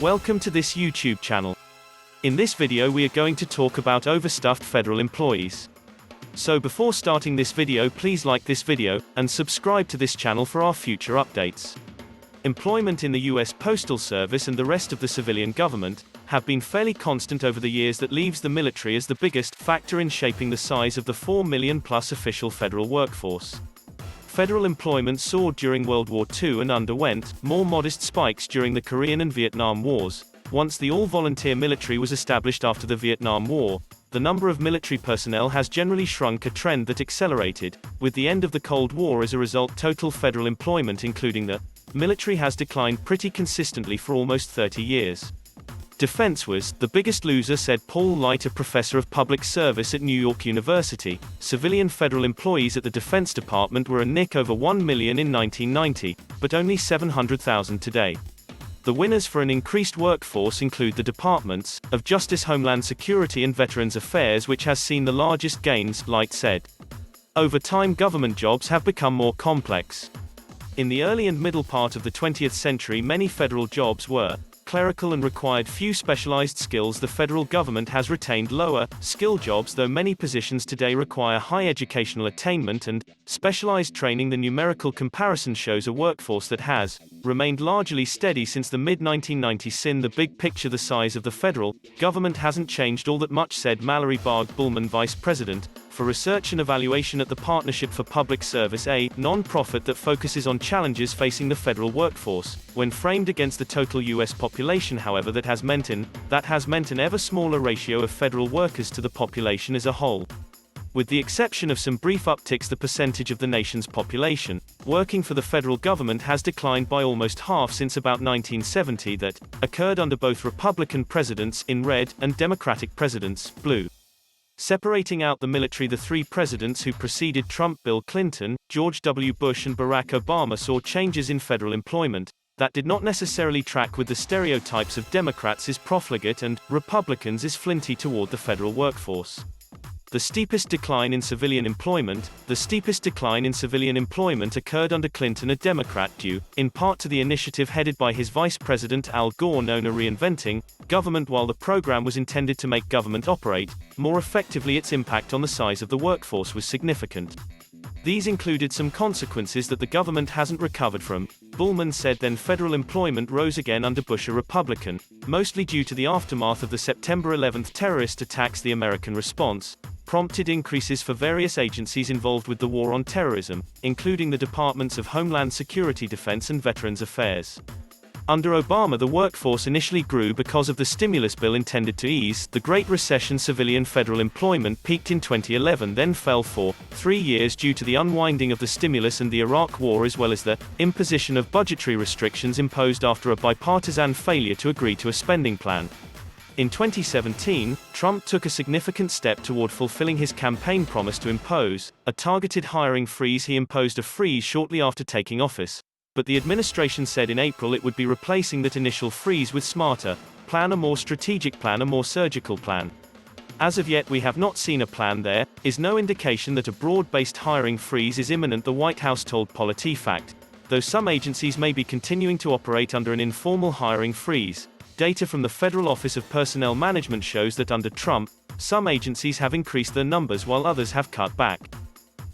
Welcome to this YouTube channel. In this video we are going to talk about overstuffed federal employees. So before starting this video, please like this video, and subscribe to this channel for our future updates. Employment in the US Postal Service and the rest of the civilian government have been fairly constant over the years. That leaves the military as the biggest factor in shaping the size of the 4 million plus official federal workforce. Federal employment soared during World War II and underwent more modest spikes during the Korean and Vietnam Wars. Once the all-volunteer military was established after the Vietnam War, the number of military personnel has generally shrunk, a trend that accelerated with the end of the Cold War. As a result, total federal employment, including the military, has declined pretty consistently for almost 30 years. Defense was the biggest loser, said Paul Light, a professor of public service at New York University. Civilian federal employees at the Defense Department were a nick over 1 million in 1990, but only 700,000 today. The winners for an increased workforce include the Departments of Justice, Homeland Security and Veterans Affairs, which has seen the largest gains, Light said. Over time, government jobs have become more complex. In the early and middle part of the 20th century, many federal jobs were clerical and required few specialized skills. The federal government has retained lower skill jobs, though many positions today require high educational attainment and specialized training. The numerical comparison shows a workforce that has remained largely steady since the mid-1990s. In the big picture, the size of the federal government hasn't changed all that much, said Mallory Barg-Bullman, vice president for research and evaluation at the Partnership for Public Service, a non-profit that focuses on challenges facing the federal workforce. When framed against the total U.S. population, however, that has meant an ever smaller ratio of federal workers to the population as a whole. With the exception of some brief upticks, the percentage of the nation's population working for the federal government has declined by almost half since about 1970. That occurred under both Republican presidents, in red, and Democratic presidents, blue. Separating out the military, the three presidents who preceded Trump, Bill Clinton, George W. Bush and Barack Obama, saw changes in federal employment that did not necessarily track with the stereotypes of Democrats as profligate and Republicans as flinty toward the federal workforce. The steepest decline in civilian employment occurred under Clinton, a Democrat, due in part to the initiative headed by his vice president Al Gore known as Reinventing Government. While the program was intended to make government operate more effectively, its impact on the size of the workforce was significant. These included some consequences that the government hasn't recovered from. Bullman said then federal employment rose again under Bush, a Republican, mostly due to the aftermath of the September 11 terrorist attacks. The American response prompted increases for various agencies involved with the war on terrorism, including the Departments of Homeland Security, Defense and Veterans Affairs. Under Obama, the workforce initially grew because of the stimulus bill intended to ease the Great Recession. Civilian federal employment peaked in 2011, then fell for 3 years due to the unwinding of the stimulus and the Iraq War, as well as the imposition of budgetary restrictions imposed after a bipartisan failure to agree to a spending plan. In 2017, Trump took a significant step toward fulfilling his campaign promise to impose a targeted hiring freeze. He imposed a freeze shortly after taking office, but the administration said in April it would be replacing that initial freeze with smarter plan, a more strategic plan, a more surgical plan. As of yet, we have not seen a plan. There is no indication that a broad-based hiring freeze is imminent, the White House told PolitiFact, though some agencies may be continuing to operate under an informal hiring freeze. Data from the Federal Office of Personnel Management shows that under Trump, some agencies have increased their numbers while others have cut back.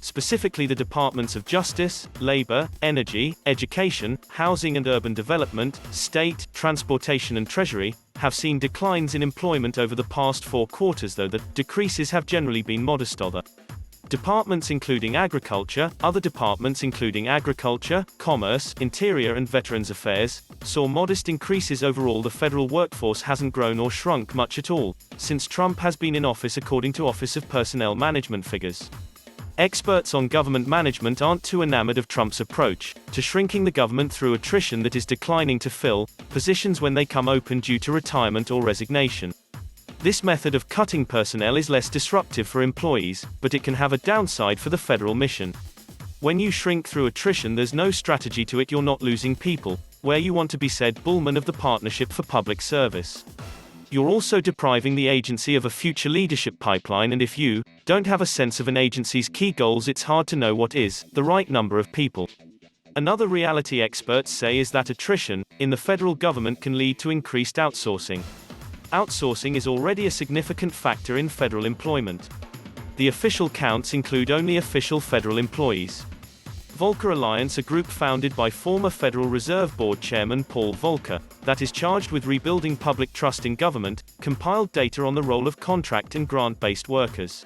Specifically, the Departments of Justice, Labor, Energy, Education, Housing and Urban Development, State, Transportation and Treasury have seen declines in employment over the past 4 quarters, though the decreases have generally been modest. Other departments including Agriculture, Commerce, Interior and Veterans Affairs, saw modest increases. Overall, the federal workforce hasn't grown or shrunk much at all since Trump has been in office, according to Office of Personnel Management figures. Experts on government management aren't too enamored of Trump's approach to shrinking the government through attrition that is declining to fill positions when they come open due to retirement or resignation. This method of cutting personnel is less disruptive for employees, but it can have a downside for the federal mission. When you shrink through attrition, there's no strategy to it. You're not losing people where you want to be, said Bullman of the Partnership for Public Service. You're also depriving the agency of a future leadership pipeline, and if you don't have a sense of an agency's key goals, it's hard to know what is the right number of people. Another reality experts say is that attrition in the federal government can lead to increased outsourcing. Outsourcing is already a significant factor in federal employment. The official counts include only official federal employees. Volcker Alliance, a group founded by former Federal Reserve Board Chairman Paul Volcker, that is charged with rebuilding public trust in government, compiled data on the role of contract and grant-based workers.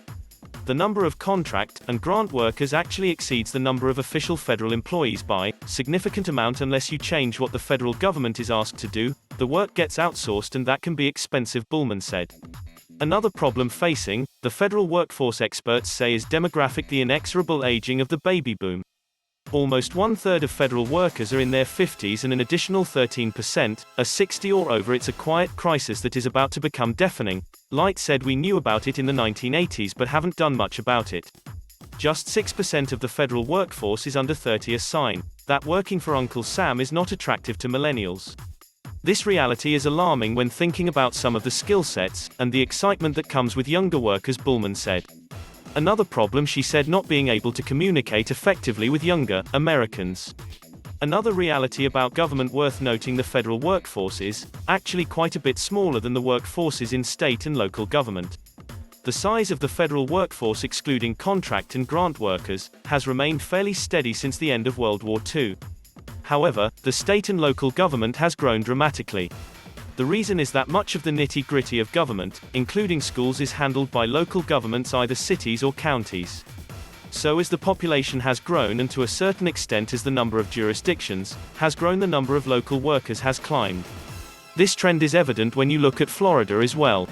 The number of contract and grant workers actually exceeds the number of official federal employees by a significant amount unless you change what the federal government is asked to do. The work gets outsourced and that can be expensive, Bullman said. Another problem facing the federal workforce, experts say, is demographic, the inexorable aging of the baby boom. Almost one-third of federal workers are in their 50s and an additional 13% are 60 or over. It's a quiet crisis that is about to become deafening. Light said, we knew about it in the 1980s but haven't done much about it. Just 6% of the federal workforce is under 30, a sign that working for Uncle Sam is not attractive to millennials. This reality is alarming when thinking about some of the skill sets and the excitement that comes with younger workers, Bullman said. Another problem, she said, not being able to communicate effectively with younger Americans. Another reality about government worth noting, the federal workforce is actually quite a bit smaller than the workforces in state and local government. The size of the federal workforce, excluding contract and grant workers, has remained fairly steady since the end of World War II. However, the state and local government has grown dramatically. The reason is that much of the nitty-gritty of government, including schools, is handled by local governments, either cities or counties. So as the population has grown and to a certain extent as the number of jurisdictions has grown, the number of local workers has climbed. This trend is evident when you look at Florida as well.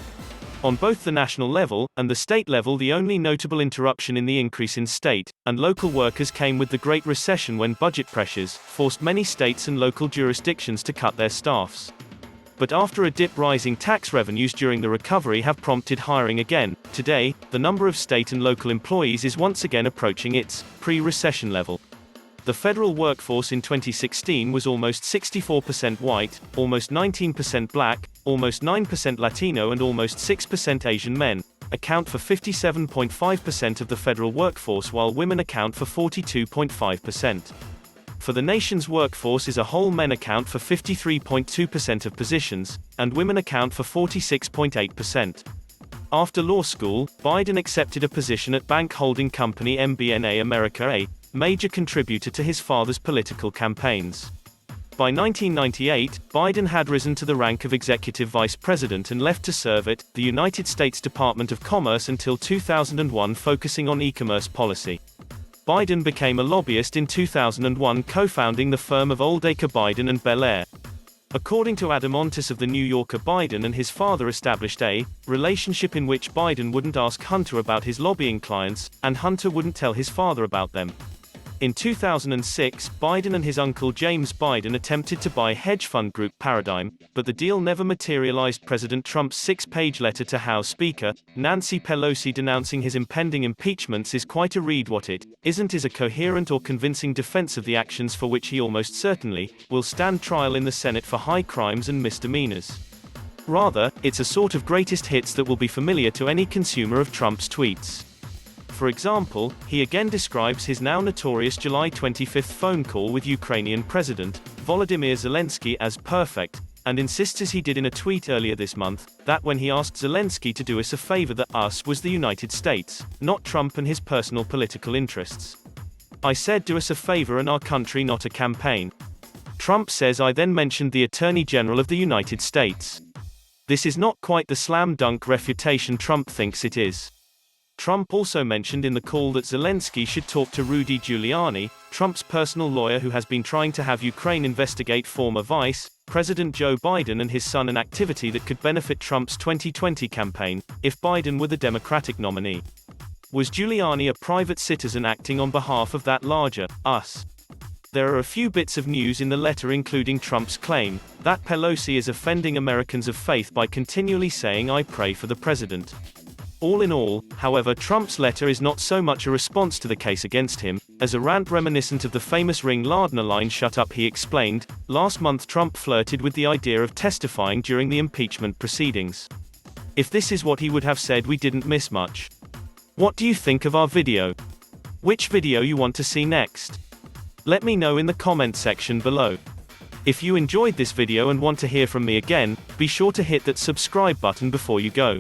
On both the national level and the state level, the only notable interruption in the increase in state and local workers came with the Great Recession, when budget pressures forced many states and local jurisdictions to cut their staffs. But after a dip, rising tax revenues during the recovery have prompted hiring again. Today, the number of state and local employees is once again approaching its pre-recession level. The federal workforce in 2016 was almost 64% white, almost 19% black, almost 9% Latino and almost 6% Asian. Men account for 57.5% of the federal workforce, while women account for 42.5%. For the nation's workforce as a whole, men account for 53.2% of positions, and women account for 46.8%. After law school, Biden accepted a position at bank holding company MBNA America, a major contributor to his father's political campaigns. By 1998, Biden had risen to the rank of executive vice president and left to serve at the United States Department of Commerce until 2001, focusing on e-commerce policy. Biden became a lobbyist in 2001, co-founding the firm of Oldacre Biden and Belair. According to Adam Ontis of the New Yorker, Biden and his father established a relationship in which Biden wouldn't ask Hunter about his lobbying clients, and Hunter wouldn't tell his father about them. In 2006, Biden and his uncle James Biden attempted to buy hedge fund group Paradigm, but the deal never materialized. President Trump's 6-page letter to House Speaker Nancy Pelosi denouncing his impending impeachments is quite a read. What it isn't is a coherent or convincing defense of the actions for which he almost certainly will stand trial in the Senate for high crimes and misdemeanors. Rather, it's a sort of greatest hits that will be familiar to any consumer of Trump's tweets. For example, he again describes his now notorious July 25 phone call with Ukrainian President Volodymyr Zelensky as perfect, and insists, as he did in a tweet earlier this month, that when he asked Zelensky to do us a favor, that us was the United States, not Trump and his personal political interests. I said do us a favor and our country, not a campaign. Trump says I then mentioned the Attorney General of the United States. This is not quite the slam dunk refutation Trump thinks it is. Trump also mentioned in the call that Zelensky should talk to Rudy Giuliani, Trump's personal lawyer who has been trying to have Ukraine investigate former Vice President Joe Biden and his son, an activity that could benefit Trump's 2020 campaign, if Biden were the Democratic nominee. Was Giuliani a private citizen acting on behalf of that larger us? There are a few bits of news in the letter, including Trump's claim that Pelosi is offending Americans of faith by continually saying I pray for the president. All in all, however, Trump's letter is not so much a response to the case against him, as a rant reminiscent of the famous Ring Lardner line, "Shut up," he explained. Last month Trump flirted with the idea of testifying during the impeachment proceedings. If this is what he would have said, we didn't miss much. What do you think of our video? Which video you want to see next? Let me know in the comment section below. If you enjoyed this video and want to hear from me again, be sure to hit that subscribe button before you go.